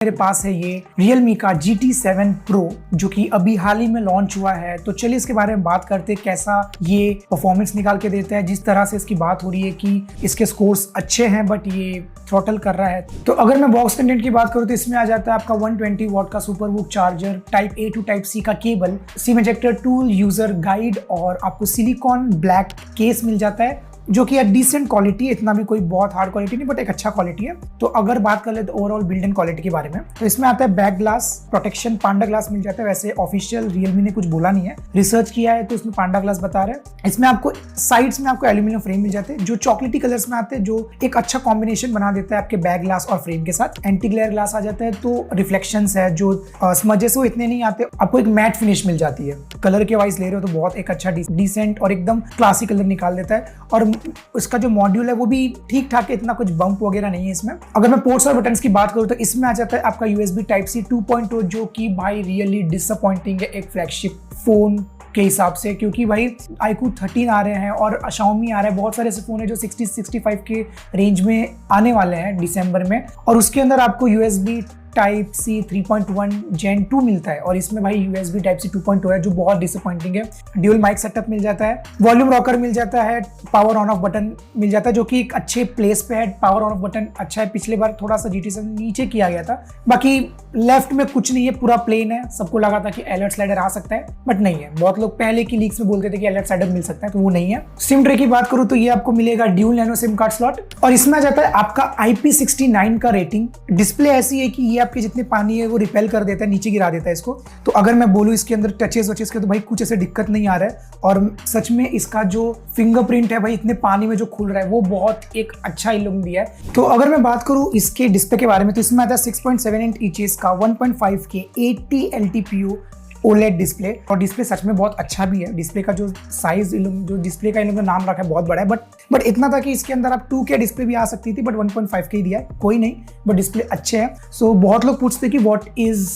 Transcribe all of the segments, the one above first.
मेरे पास है ये Realme का GT7 Pro जो कि अभी हाल ही में लॉन्च हुआ है। तो चलिए इसके बारे में बात करते हैं, कैसा ये परफॉर्मेंस निकाल के देता है। जिस तरह से इसकी बात हो रही है कि इसके स्कोर्स अच्छे हैं बट ये थ्रॉटल कर रहा है। तो अगर मैं बॉक्स कंटेंट की बात करूँ तो इसमें आ जाता है आपका 120 वॉट का Superbook charger, type A to type C का cable, SIM ejector tool, user guide और आपको सिलिकॉन ब्लैक केस मिल जाता है जो कि डिसेंट क्वालिटी है, इतना भी कोई बहुत हार्ड क्वालिटी नहीं बट एक अच्छा क्वालिटी है। तो अगर बात कर ले तो ओवरऑल बिल्ड इन क्वालिटी के बारे में, तो इसमें आता है बैक ग्लास प्रोटेक्शन, पांडा ग्लास मिल जाता है। वैसे ऑफिशियल रियलमी ने कुछ बोला नहीं है, रिसर्च किया है तो इसमें पांडा ग्लास बता रहे हैं। इसमें आपको साइड्स में आपको एल्यूमिनियम फ्रेम मिल जाते हैं जो चॉकलेटी कलर्स में आते हैं, जो एक अच्छा कॉम्बिनेशन बना देता है आपके बैक ग्लास और फ्रेम के साथ। एंटी ग्लेयर ग्लास आ जाता है, तो रिफ्लेक्शंस है जो स्मजेस वो इतने नहीं आते, आपको एक मैट फिनिश मिल जाती है। कलर के वाइज ले रहे हो तो बहुत एक अच्छा डिसेंट और एकदम क्लासी कलर निकाल देता है। और उसका जो मॉड्यूल है वो भी ठीक ठाक है, इतना कुछ बम्प वगैरह नहीं है इसमें। अगर मैं पोर्ट्स और बटन्स की बात करूं तो इसमें आ जाता है आपका USB Type-C 2.0 जो कि भाई रियली डिसअपॉइंटिंग है एक फ्लैगशिप फोन के हिसाब से, क्योंकि भाई iQOO 13 आ रहे हैं और Xiaomi आ रहा है। बहुत सारे ऐसे फोन है जो 60-65 के रेंज में आने वाले हैं दिसंबर में, और उसके अंदर आपको USB Type-C 3.1 Gen 2 मिलता है और इसमें भाई USB Type-C 2.0 है जो बहुत डिसअपॉइंटिंग है। ड्यूल माइक सेटअप मिल जाता है, वॉल्यूम रॉकर मिल जाता है, पावर ऑन ऑफ बटन मिल जाता है जो कि एक अच्छे प्लेस पे है। पावर ऑन ऑफ बटन अच्छा है, पिछले बार थोड़ा सा GT7 नीचे किया गया था। बाकी लेफ्ट में कुछ नहीं है, पूरा प्लेन है। सबको लगा था कि अलर्ट स्लाइडर आ सकता है बट नहीं है। बहुत लोग पहले की लीक्स में बोलते थे कि अलर्ट स्लाइडर मिल सकता है, तो वो नहीं है। सिम ट्रे की बात करूँ तो ये आपको मिलेगा dual nano SIM card slot, और इसमें आ जाता है आपका IP69 का रेटिंग। डिस्प्ले ऐसी है कि ये आपके जितने पानी है वो रिपेल कर देता है, नीचे गिरा देता है इसको। तो अगर मैं बोलूँ इसके अंदर टचेस वचेस के तो भाई कुछ ऐसे दिक्कत नहीं आ रहा है, और सच में इसका जो फिंगरप्रिंट है भाई इतने पानी में जो खुल रहा है वो बहुत एक अच्छा ही लुक दिया है। तो अगर मैं बात करूँ इसके डिस्प्ले के बारे में तो इसमें आता है 6.7 इंचेस का 1.5K 80 LTPO OLED डिस्प्ले, और डिस्प्ले सच में बहुत अच्छा भी है। डिस्प्ले का जो साइज, जो डिस्प्ले का इन लोगों ने नाम रखा है बहुत बड़ा है, बट इतना था कि इसके अंदर आप 2K डिस्प्ले भी आ सकती थी बट 1.5K दिया है, कोई नहीं, बट डिस्प्ले अच्छे हैं। सो बहुत लोग पूछते हैं कि व्हाट इज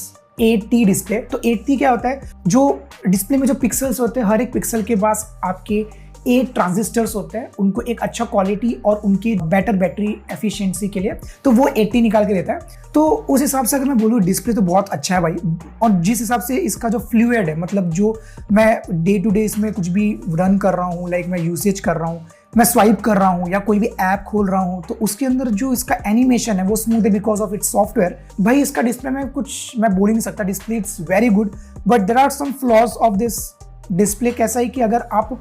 8T डिस्प्ले। तो 8T क्या होता है, जो डिस्प्ले में जो पिक्सल्स होते हैं हर एक पिक्सल के पास आपके 8 ट्रांजिस्टर्स होते हैं, उनको एक अच्छा क्वालिटी और उनकी बेटर बैटरी एफिशिएंसी के लिए तो वो 80 निकाल के देता है। तो उस हिसाब से अगर मैं बोलूँ डिस्प्ले तो बहुत अच्छा है भाई, और जिस हिसाब से इसका जो फ्लूइड है, मतलब जो मैं डे टू डे इसमें कुछ भी रन कर रहा हूँ, लाइक मैं यूसेज कर रहा हूँ, मैं स्वाइप कर रहा हूँ या कोई भी ऐप खोल रहा हूँ, तो उसके अंदर जो इसका एनिमेशन है वो स्मूथ है बिकॉज ऑफ इट्स सॉफ्टवेयर। भाई इसका डिस्प्ले में कुछ मैं बोल ही नहीं सकता, display it's very good, but there are some flaws of this display. कैसा है कि अगर आप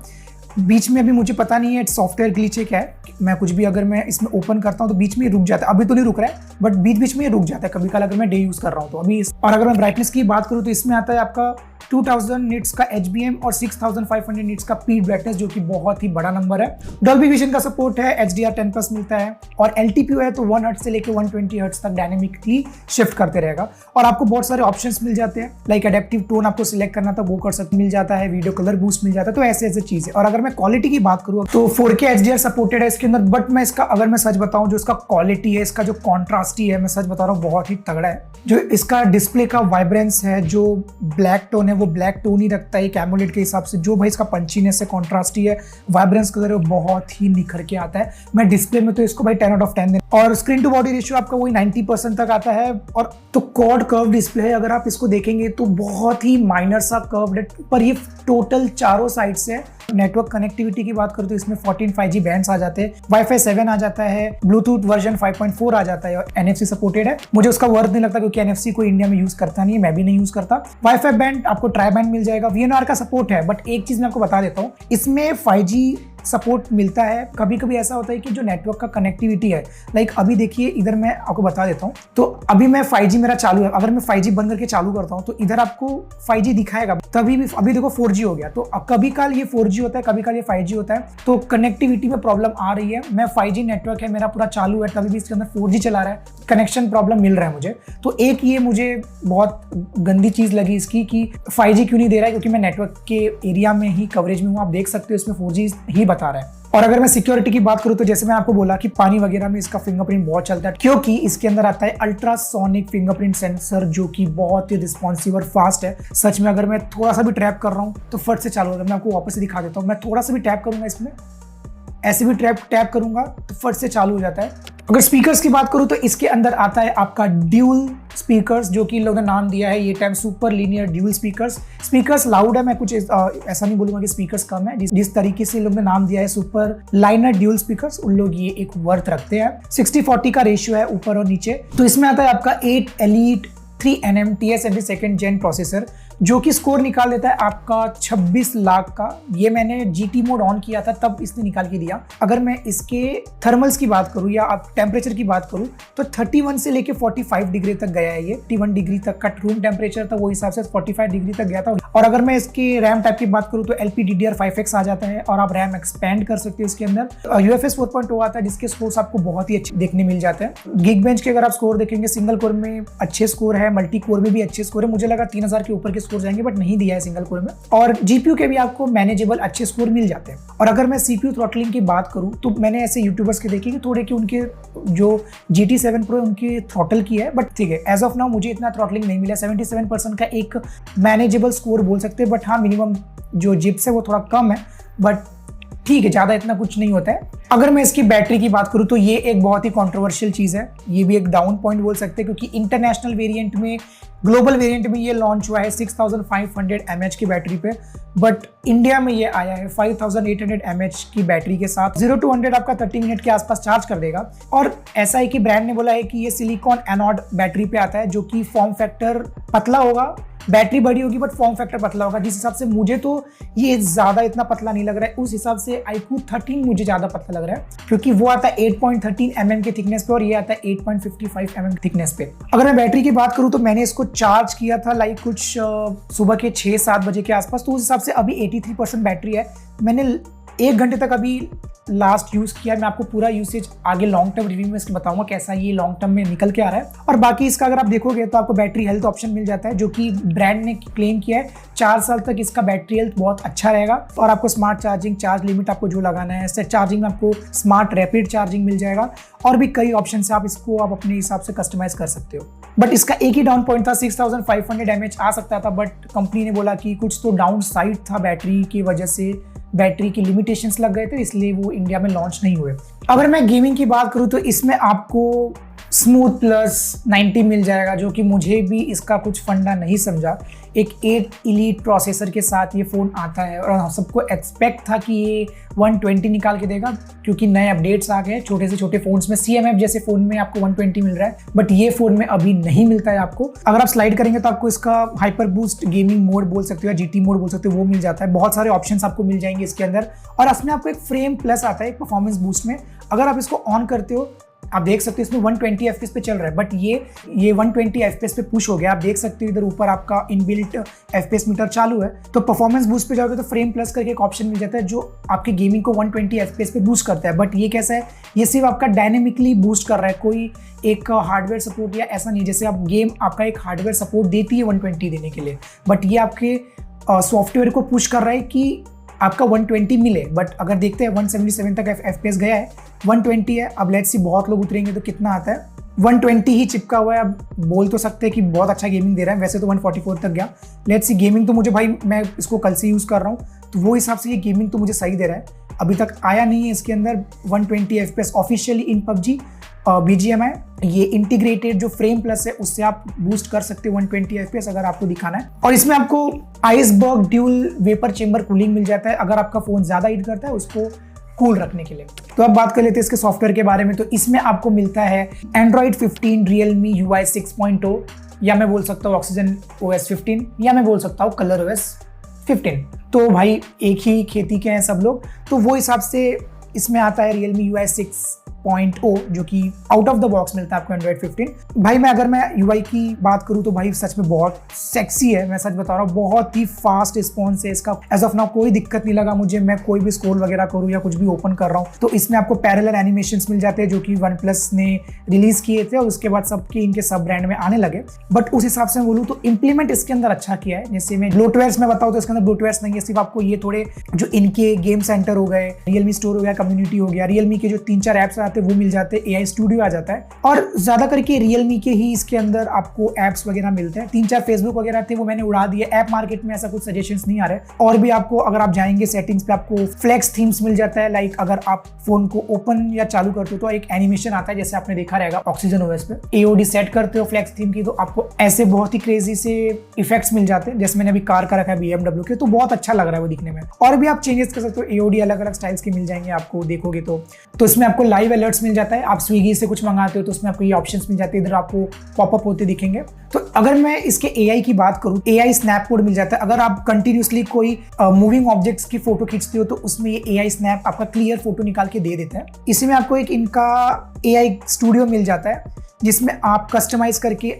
बीच में, अभी मुझे पता नहीं है सॉफ्टवेयर ग्लिच है क्या है, मैं कुछ भी अगर मैं इसमें ओपन करता हूँ तो बीच में रुक जाता है। अभी तो नहीं रुक रहा है बट बीच बीच में रुक जाता है कभी कल अगर मैं डे यूज कर रहा हूँ तो अभी और अगर मैं ब्राइटनेस की बात करूँ तो इसमें आता है आपका 2000 निट्स का HBM और 6500 निट्स का पीक ब्राइटनेस जो कि बहुत ही बड़ा नंबर है। डॉल्बी विजन का सपोर्ट है, HDR10+ मिलता है, और LTPO है तो 1 हर्ट्ज से लेकर 120 हर्ट्ज तक डायनेमिकली शिफ्ट करते रहेगा। और आपको बहुत सारे ऑप्शंस मिल जाते हैं, लाइक एडेप्टिव टोन आपको सिलेक्ट करना था वो कर सकते मिल जाता है, वीडियो कलर बूस्ट मिल जाता है, तो ऐसे ऐसे चीजें। और अगर मैं क्वालिटी की बात करूँ तो 4K HDR सपोर्टेड है इसके अंदर, बट मैं इसका अगर मैं सच बताऊं जो इसका क्वालिटी है, इसका जो कॉन्ट्रास्टी है, मैं सच बता रहा हूँ बहुत ही तगड़ा है। जो इसका डिस्प्ले का वाइब्रेंस है, जो ब्लैक टोन है वो ब्लैक टोन ही रखता है एक एमोलेड के हिसाब से। जो भाई इसका पंचीनेस है, कॉन्ट्रास्टी है, वाइब्रेंस कलर है, बहुत ही निखर के आता है। मैं डिस्प्ले में तो इसको भाई 10 आउट ऑफ 10 देना। और स्क्रीन टू बॉडी रेशियो आपका वही 90% तक आता है। और तो क्वाड कर्व डिस्प्ले है, अगर आप इसको देखेंगे तो बहुत ही माइनर सा कर्व है, पर ये टोटल चारों साइड से। नेटवर्क कनेक्टिविटी की बात करूँ तो इसमें 14 5G बैंड्स आ जाते हैं, Wi-Fi 7 आ जाता है, ब्लूटूथ वर्जन 5.4 आ जाता है, और NFC सपोर्टेड है। मुझे उसका वर्थ नहीं लगता क्योंकि NFC कोई इंडिया में यूज करता नहीं है, मैं भी नहीं यूज करता। Wi-Fi बैंड आपको ट्राई बैंड मिल जाएगा, VNR का सपोर्ट है, बट एक चीज मैं आपको बता देता हूँ, इसमें 5G सपोर्ट मिलता है। कभी कभी ऐसा होता है कि जो नेटवर्क का कनेक्टिविटी है, लाइक अभी देखिए इधर मैं आपको बता देता हूँ, तो अभी मैं 5G मेरा चालू है, अगर मैं 5G बंद करके चालू करता हूँ तो इधर आपको 5G दिखाएगा, तभी भी अभी देखो 4G हो गया। तो कभी काल ये 4G होता है, कभी काल ये 5G होता है, तो कनेक्टिविटी में प्रॉब्लम आ रही है। मैं 5G नेटवर्क है मेरा पूरा चालू है, तभी भी इसके अंदर 4G चला रहा है, कनेक्शन प्रॉब्लम मिल रहा है मुझे। तो एक ये मुझे बहुत गंदी चीज लगी इसकी कि 5G क्यों नहीं दे रहा है, क्योंकि मैं नेटवर्क के एरिया में ही कवरेज में हूँ। आप देख सकते हो इसमें 4G ही बता रहा है। और अगर मैं सिक्योरिटी की बात करूं तो जैसे मैं आपको बोला कि पानी वगैरह में इसका फिंगरप्रिंट बहुत चलता है, क्योंकि इसके अंदर आता है अल्ट्रासोनिक फिंगरप्रिंट सेंसर जो कि बहुत ही रिस्पॉन्सिव और फास्ट है। सच में अगर मैं थोड़ा सा भी टैप कर रहा हूं तो फट से चालू होगा। मैं आपको वापस से दिखा देता हूं, मैं थोड़ा सा भी टैप करूंगा इसमें, ऐसे भी टैप करूंगा तो फट से चालू हो जाता है। अगर स्पीकर्स की बात करूं तो इसके अंदर आता है आपका ड्यूल स्पीकर्स, जो कि लोगों ने नाम दिया है ये time super linear dual speakers. Speakers loud है, मैं कुछ ऐसा नहीं बोलूंगा कि स्पीकर्स कम है। जिस तरीके से लोगों ने नाम दिया है सुपर लाइनर ड्यूल स्पीकर्स, उन लोग ये एक वर्थ रखते हैं। 60-40 का रेशियो है ऊपर और नीचे। तो इसमें आता है आपका 8 Elite 3nm TSMC second gen processor, जो कि स्कोर निकाल देता है आपका 26 लाख का। ये मैंने GT मोड ऑन किया था तब इसने निकाल के दिया। अगर मैं इसके थर्मल्स की बात करूं या आप टेम्परेचर की बात करूं तो 31 से लेके 45 डिग्री तक गया है। ये 31 डिग्री तक का रूम टेम्परेचर था, वो हिसाब से 45 डिग्री तक गया था। और अगर मैं इसके रैम टाइप की बात करूं तो LPDDR5X आ जाता है और आप रैम एक्सपेंड कर सकते हो इसके अंदर। UFS 4.0 आता है जिसके स्कोर्स आपको बहुत ही अच्छे देखने मिल जाते हैं। Geekbench के अगर आप स्कोर देखेंगे, सिंगल कोर में अच्छे स्कोर है, मल्टी कोर में भी अच्छे स्कोर है। मुझे लगा 3000 के ऊपर के स्कोर जाएंगे, बट नहीं दिया है सिंगल कोर में। और GPU के भी आपको मैनेजेबल अच्छे स्कोर मिल जाते हैं। और अगर मैं CPU थ्रॉटलिंग की बात करूं तो मैंने ऐसे यूट्यूबर्स के देखे कि थोड़े कि उनके जो GT7 Pro उनके थ्रॉटल की है, बट ठीक है, एज ऑफ नाउ मुझे इतना थ्रॉटलिंग नहीं मिला। 77% का एक मैनेजेबल स्कोर बोल सकते हैं, बट हाँ मिनिमम जो जिप्स है वो थोड़ा कम है, बट ठीक है, ज़्यादा इतना कुछ नहीं होता है। अगर मैं इसकी बैटरी की बात करूं तो ये एक बहुत ही कंट्रोवर्शियल चीज़ है। ये भी एक डाउन पॉइंट बोल सकते हैं, क्योंकि इंटरनेशनल वेरिएंट में, ग्लोबल वेरिएंट में ये लॉन्च हुआ है 6500 mAh की बैटरी पे, बट इंडिया में ये आया है 5800 mAh की बैटरी के साथ। 0 to 100 आपका 30 मिनट के आसपास चार्ज कर देगा। और ऐसा है कि ब्रांड ने बोला है कि ये सिलिकॉन एनोड बैटरी पे आता है, जो कि फॉर्म फैक्टर पतला होगा, बैटरी बड़ी होगी बट फॉर्म फैक्टर पतला होगा। जिस हिसाब से मुझे तो ये ज़्यादा इतना पतला नहीं लग रहा है, उस हिसाब से iQOO 13 मुझे ज़्यादा पतला लग रहा है, क्योंकि वो आता है 8.13 mm के थिकनेस पे और ये आता है 8.55 mm थिकनेस पे। अगर मैं बैटरी की बात करूँ तो मैंने इसको चार्ज किया था लाइक कुछ सुबह के 6-7 बजे के आसपास, तो उस हिसाब से अभी 83% बैटरी है। मैंने 1 घंटे तक अभी लास्ट यूज़ किया। मैं आपको पूरा यूसेज आगे लॉन्ग टर्म रिव्यू में इसके बताऊंगा कैसा ये लॉन्ग टर्म में निकल के आ रहा है। और बाकी इसका अगर आप देखोगे तो आपको बैटरी हेल्थ ऑप्शन मिल जाता है, जो कि ब्रांड ने क्लेम किया है 4 साल तक इसका बैटरी हेल्थ बहुत अच्छा रहेगा। और आपको स्मार्ट चार्जिंग, चार्ज लिमिट आपको जो लगाना है, सेट चार्जिंग में आपको स्मार्ट रैपिड चार्जिंग मिल जाएगा। और भी कई ऑप्शन से आप इसको आप अपने हिसाब से कस्टमाइज कर सकते हो। बट इसका एक ही डाउन पॉइंट था, 6500 mAh आ सकता था, बट कंपनी ने बोला कि कुछ तो डाउन साइड था बैटरी की वजह से, बैटरी की लिमिटेशंस लग गए थे, इसलिए वो इंडिया में लॉन्च नहीं हुए। अगर मैं गेमिंग की बात करूं तो इसमें आपको स्मूथ प्लस 90 मिल जाएगा, जो कि मुझे भी इसका कुछ फंडा नहीं समझा। एक 8 एलीट प्रोसेसर के साथ ये फ़ोन आता है और सबको एक्सपेक्ट था कि ये 120 निकाल के देगा, क्योंकि नए अपडेट्स आ गए। छोटे से छोटे फ़ोन्स में CMF जैसे फ़ोन में आपको 120 मिल रहा है, बट ये फ़ोन में अभी नहीं मिलता है आपको। अगर आप स्लाइड करेंगे तो आपको इसका हाइपर बूस्ट गेमिंग मोड बोल सकते हो या GT मोड बोल सकते हो, वो मिल जाता है। बहुत सारे ऑप्शंस आपको मिल जाएंगे इसके अंदर। और इसमें आपको एक फ्रेम प्लस आता है एक परफॉर्मेंस बूस्ट में। अगर आप इसको ऑन करते हो, आप देख सकते हो इसमें 120 FPS पे चल रहा है, बट ये 120 FPS पे पुश हो गया। आप देख सकते हो इधर ऊपर आपका इनबिल्ट FPS मीटर चालू है। तो परफॉर्मेंस बूस्ट पे जाओगे तो फ्रेम प्लस करके एक ऑप्शन मिल जाता है, जो आपकी गेमिंग को 120 FPS पे बूस्ट करता है। बट ये कैसा है, ये सिर्फ आपका डायनेमिकली बूस्ट कर रहा है, कोई एक हार्डवेयर सपोर्ट या ऐसा नहीं। जैसे आप गेम आपका एक हार्डवेयर सपोर्ट देती है 120 देने के लिए, बट ये आपके सॉफ्टवेयर को पुश कर रहा है कि आपका 120 मिले। बट अगर देखते हैं 177 तक FPS गया है, 120 है। अब लेट्स सी बहुत लोग उतरेंगे तो कितना आता है। 120 ही चिपका हुआ है। अब बोल तो सकते हैं कि बहुत अच्छा गेमिंग दे रहा है, वैसे तो 144 तक गया। लेट्स सी गेमिंग तो मुझे भाई, मैं इसको कल से यूज़ कर रहा हूँ, तो वो हिसाब से ये गेमिंग तो मुझे सही दे रहा है। अभी तक आया नहीं है इसके अंदर 120 FPS ऑफिशियली इन PUBG BGMI। ये इंटीग्रेटेड जो फ्रेम प्लस है उससे आप बूस्ट कर सकते हो 120 FPS अगर आपको दिखाना है। और इसमें आपको iceberg dual vapour chamber cooling मिल जाता है, अगर आपका फ़ोन ज़्यादा हीट करता है उसको कूल रखने के लिए। तो अब बात कर लेते हैं इसके सॉफ्टवेयर के बारे में। तो इसमें आपको मिलता है Android 15, Realme UI 6.0, या मैं बोल सकता हूँ Oxygen OS 15, या मैं बोल सकता हूँ Color OS 15। तो भाई एक ही खेती के हैं सब लोग, तो वो हिसाब से इसमें आता है Realme UI 6.0, जो कि आउट ऑफ द बॉक्स मिलता है आपको Android 15। भाई मैं अगर मैं UI की बात करूँ तो भाई सच में बहुत सेक्सी है, मैं सच बता रहा हूँ। बहुत ही फास्ट रिस्पॉन्स है इसका। एज ऑफ नाउ कोई दिक्कत नहीं लगा मुझे। मैं कोई भी स्क्रॉल वगैरह करूँ या कुछ भी ओपन कर रहा हूँ तो इसमें आपको पैरेलल एनिमेशंस मिल जाते हैं, जो कि OnePlus ने रिलीज किए थे और उसके बाद सबके इनके सब ब्रांड में आने लगे। बट उस हिसाब से बोलूँ तो इंप्लीमेंट इसके अंदर अच्छा किया है। जैसे मैं ब्लोटवेयर्स में बताऊँ तो इसके अंदर ब्लोटवेयर्स नहीं है, सिर्फ आपको ये थोड़े जो इनके गेम सेंटर हो गए, रियलमी स्टोर हो गया, कम्युनिटी हो गया, रियलमी के जो 3-4 ऐप्स आते चाहते हैं वो मिल जाते हैं, AI स्टूडियो आ जाता है, और ज्यादा करके Realme के ही इसके अंदर आपको एप्स वगैरह मिलते हैं। 3-4 फेसबुक वगैरह थे वो मैंने उड़ा दिए, ऐप मार्केट में ऐसा कुछ सजेशंस नहीं आ रहे। और भी आपको अगर आप जाएंगे सेटिंग्स पे आपको फ्लेक्स थीम्स मिल जाता है, लाइक अगर आप फोन को ओपन या चालू करते हो तो एक एनिमेशन आता है, जैसे आपने देखा रहेगा ऑक्सीजन ओएस पे। AOD सेट करते हो फ्लेक्स थीम की तो आपको ऐसे बहुत ही क्रेजी से इफेक्ट्स मिल जाते हैं, जैसे मैंने अभी कार का रखा है BMW के, तो बहुत अच्छा लग रहा है वो दिखने में। और भी आप चेंजेस कर सकते हो, AOD अलग अलग स्टाइल्स के मिल जाएंगे आपको, देखोगे तो इसमें आपको लाइव अलर्ट्स मिल जाता है। आप स्विगी से कुछ मंगाते हो तो उसमें आपको ये ऑप्शंस मिल जाते हैं, इधर आपको पॉपअप होते दिखेंगे। तो अगर मैं इसके AI की बात करूं, AI स्नैप मोड मिल जाता है। अगर आप कंटिन्यूसली कोई मूविंग ऑब्जेक्ट्स की फोटो खींचते हो तो उसमें ये AI स्नैप आपका क्लियर फोटो निकाल के दे देता है। इसी में आपको एक इनका AI स्टूडियो मिल जाता है जिसमें आप कस्टमाइज करके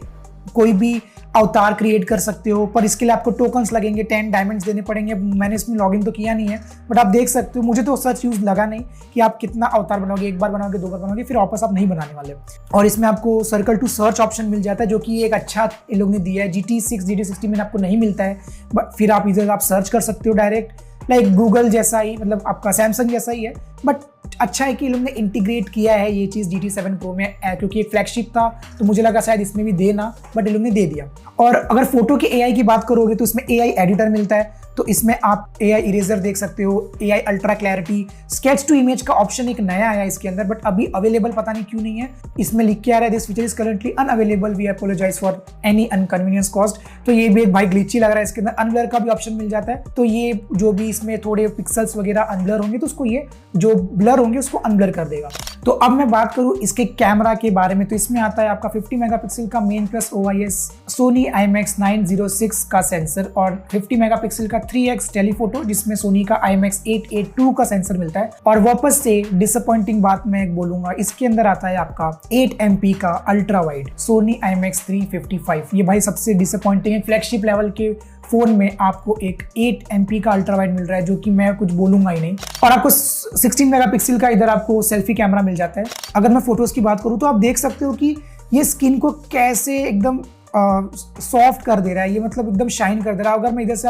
कोई भी अवतार क्रिएट कर सकते हो, पर इसके लिए आपको टोकन्स लगेंगे, 10 डायमंड्स देने पड़ेंगे। मैंने इसमें लॉगिन तो किया नहीं है, बट आप देख सकते हो। मुझे तो सच यूज लगा नहीं कि आप कितना अवतार बनाओगे, एक बार बनाओगे, 2 बार बनाओगे, फिर वापस आप नहीं बनाने वाले। और इसमें आपको सर्कल टू सर्च ऑप्शन मिल जाता है, जो कि एक अच्छा इन लोग ने दिया है। GT6 GT60 में आपको नहीं मिलता है, बट फिर आप इधर आप सर्च कर सकते हो डायरेक्ट, लाइक गूगल जैसा ही, मतलब आपका सैमसंग जैसा ही है। बट अच्छा है कि लोग ने इंटीग्रेट किया है ये चीज़ GT7 Pro में, क्योंकि एक फ्लैगशिप था तो मुझे लगा शायद इसमें भी देना, बट ये लोग ने दे दिया। और अगर फोटो के AI की बात करोगे तो इसमें AI एडिटर मिलता है, तो इसमें आप AI इरेजर देख सकते हो, AI ultra clarity, sketch to image का ऑप्शन एक नया आया इसके अंदर, बट अभी अवेलेबल पता नहीं क्यों नहीं है। इसमें लिख के आ रहा है this feature is currently unavailable, we apologise for any inconvenience caused. तो ये भी एक भाई ग्लिची लग रहा है। इसके अंदर अनब्लर का भी ऑप्शन मिल जाता है, तो ये जो भी इसमें थोड़े पिक्सल्स वगैरह अनब्लर होंगे तो उसको ये जो ब्लर होंगे उसको अनब्लर कर देगा। तो अब मैं बात करूं इसके कैमरा के बारे में, तो इसमें आता है आपका 50 मेगापिक्सल का main plus OIS Sony IMX 906 का सेंसर, और 50 मेगापिक्सल का 3x टेलीफोटो जिसमें सोनी का IMX 882 का सेंसर मिलता है। और वापस से डिसअपॉइंटिंग बात मैं एक बोलूंगा, इसके अंदर आता है आपका 8 MP का अल्ट्रा वाइड सोनी IMX 355। ये भाई सबसे डिसअपॉइंटिंग है। फ्लैगशिप लेवल के फोन में आपको एक 8 MP का अल्ट्रा वाइड मिल रहा है, जो कि मैं कुछ बोलूंगा ही नहीं। और आपको 16 मेगापिक्सल का इधर आपको सेल्फी कैमरा मिल जाता है। अगर मैं फोटोज की बात करूं तो आप देख सकते हो कि ये स्किन को कैसे एकदम सॉफ्ट कर दे रहा है, ये मतलब एकदम शाइन कर दे रहा है। अगर मैं इधर से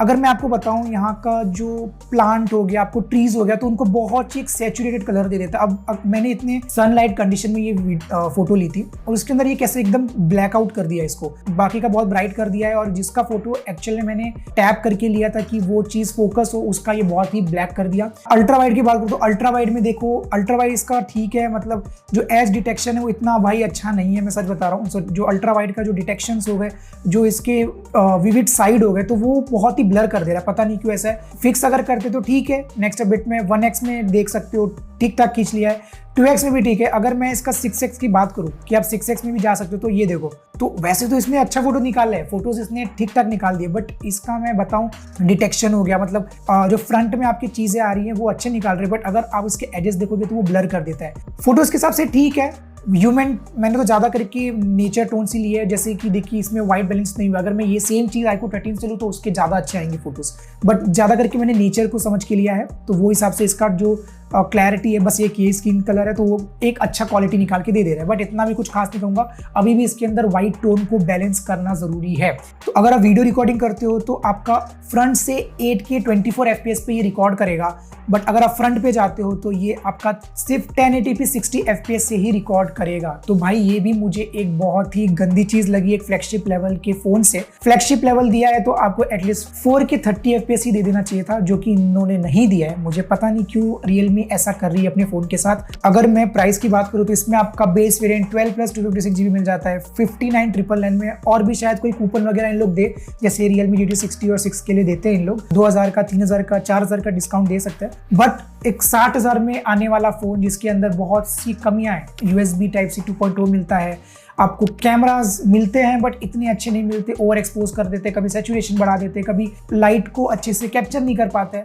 अगर मैं आपको बताऊं, यहाँ का जो प्लांट हो गया, आपको ट्रीज हो गया, तो उनको बहुत ही एक सैचुरेटेड कलर दे देता है। अब मैंने इतने सनलाइट कंडीशन में ये फोटो ली थी और उसके अंदर ये कैसे एकदम ब्लैकआउट कर दिया इसको, बाकी का बहुत ब्राइट कर दिया है। और जिसका फोटो एक्चुअली मैंने टैप करके लिया था कि वो चीज फोकस हो, उसका ये बहुत ही ब्लैक कर दिया। अल्ट्रा वाइड की बात करूँ तो अल्ट्रा वाइड में देखो, अल्ट्रा वाइड इसका ठीक है, मतलब जो एज डिटेक्शन है वो इतना भाई अच्छा नहीं है, मैं सच बता रहा हूँ। जो अल्ट्रा वाइड का जो डिटेक्शंस हो गए, जो इसके विविड साइड हो गए, तो वो बहुत ही ब्लर कर दे रहा है, पता नहीं क्यों ऐसा है। फिक्स अगर करते तो ठीक है, नेक्स्ट बिट में 1x में देख सकते हो, ठीक ठाक खींच लिया है, 2x में भी ठीक है। अगर मैं इसका 6x की बात करूं कि आप 6x में भी जा सकते हो, तो ये देखो, तो वैसे तो इसने अच्छा फोटो निकाला है, फोटोज इसने ठीक ठाक निकाल दिए, बट इसका मैं बताऊं डिटेक्शन हो गया, मतलब जो फ्रंट में आपकी चीजें आ रही हैं वो अच्छे निकाल रहे हैं, बट अगर आप इसके एजेस देखोगे तो वो ब्लर कर देता है। फोटोज के हिसाब से ठीक है। ह्यूमन मैंने तो ज़्यादा करके नेचर टोन सी लिया है, जैसे कि देखिए इसमें वाइट बैलेंस नहीं हुआ। अगर मैं ये सेम चीज़ iQOO 13 से लूँ तो उसके ज़्यादा अच्छे आएंगे फोटोज, बट ज़्यादा करके मैंने नेचर को समझ के लिया है, तो वो हिसाब से इसका जो क्लैरिटी है, बस एक ये स्किन कलर है तो वो एक अच्छा क्वालिटी निकाल के दे रहा है, बट इतना भी कुछ खास नहीं कहूँगा। अभी भी इसके अंदर वाइट टोन को बैलेंस करना ज़रूरी है। तो अगर आप वीडियो रिकॉर्डिंग करते हो तो आपका फ्रंट से 8K 24 FPS पे ये रिकॉर्ड करेगा, बट अगर आप फ्रंट पे जाते हो तो ये आपका सिर्फ 1080p 60 FPS से ही रिकॉर्ड करेगा। तो भाई ये भी मुझे एक बहुत ही गंदी चीज लगी एक फ्लैगशिप लेवल के फोन से। फ्लैगशिप लेवल दिया है तो आपको एटलीस्ट 4K 30 FPS ही दे देना चाहिए था, जो कि इन्होंने नहीं दिया है। मुझे पता नहीं क्यों Realme ऐसा कर रही है अपने फोन के साथ। अगर मैं प्राइस की बात करूँ तो इसमें आपका बेस वेरिएंट 12+256GB मिल जाता है 59,999 में, और भी शायद कोई कूपन वगैरह इन लोग दे, जैसे Realme GT60 और 6 के लिए देते हैं इन लोग 2000 का, 3000 का, 4000 का डिस्काउंट दे सकते हैं। बट एक 60,000 में आने वाला फोन जिसके अंदर बहुत सी कमियां हैं, USB Type-C 2.0 मिलता है, आपको कैमरास मिलते हैं बट इतने अच्छे नहीं मिलते, ओवर एक्सपोज कर देते, कभी सैचुरेशन बढ़ा देते, कभी लाइट को अच्छे से कैप्चर नहीं कर पाते,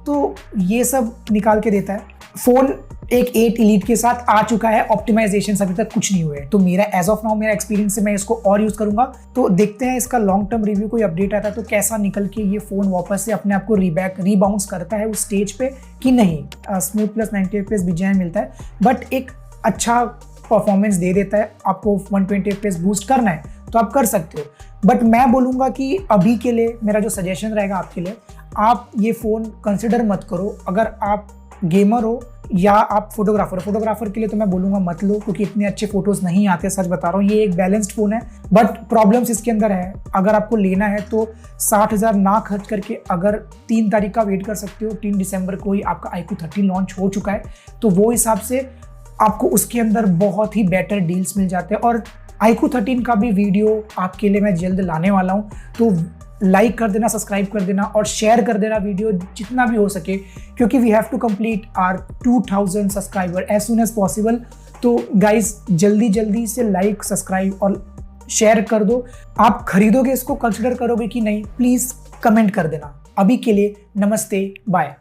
तो ये सब निकाल के देता है। फोन एक 8 Elite के साथ आ चुका है, ऑप्टिमाइजेशन अभी तक कुछ नहीं हुए, तो मेरा एज ऑफ नाउ मेरा एक्सपीरियंस से मैं इसको और यूज करूंगा। तो देखते हैं इसका लॉन्ग टर्म रिव्यू, कोई अपडेट आता है तो कैसा निकल के ये फोन वापस से अपने आप को रीबाउंस करता है उस स्टेज पे कि नहीं। स्मूथ प्लस 90 FPS BGI मिलता है, बट एक अच्छा परफॉर्मेंस दे देता है। आपको 120 FPS बूस्ट करना है तो आप कर सकते हो, बट मैं बोलूँगा कि अभी के लिए मेरा जो सजेशन रहेगा आपके लिए, आप ये फ़ोन कंसिडर मत करो। अगर आप गेमर हो या आप फोटोग्राफर के लिए तो मैं बोलूँगा मत लो, क्योंकि इतने अच्छे फोटोज़ नहीं आते, सच बता रहा हूँ। ये एक बैलेंस्ड फ़ोन है, बट प्रॉब्लम्स इसके अंदर है। अगर आपको लेना है तो 60,000 ना खर्च करके अगर 3 तारीख का वेट कर सकते हो। 3 दिसंबर को ही आपका iQOO 13 लॉन्च हो चुका है, तो वो हिसाब से आपको उसके अंदर बहुत ही बेटर डील्स मिल जाते हैं। और iQOO 13 का भी वीडियो आपके लिए मैं जल्द लाने वाला हूँ, तो लाइक कर देना, सब्सक्राइब कर देना और शेयर कर देना वीडियो जितना भी हो सके, क्योंकि we have to complete our 2000 subscriber as soon as possible. तो गाइज जल्दी से लाइक, सब्सक्राइब और शेयर कर दो। आप खरीदोगे इसको, कंसिडर करोगे कि नहीं, प्लीज़ कमेंट कर देना। अभी के लिए नमस्ते, बाय।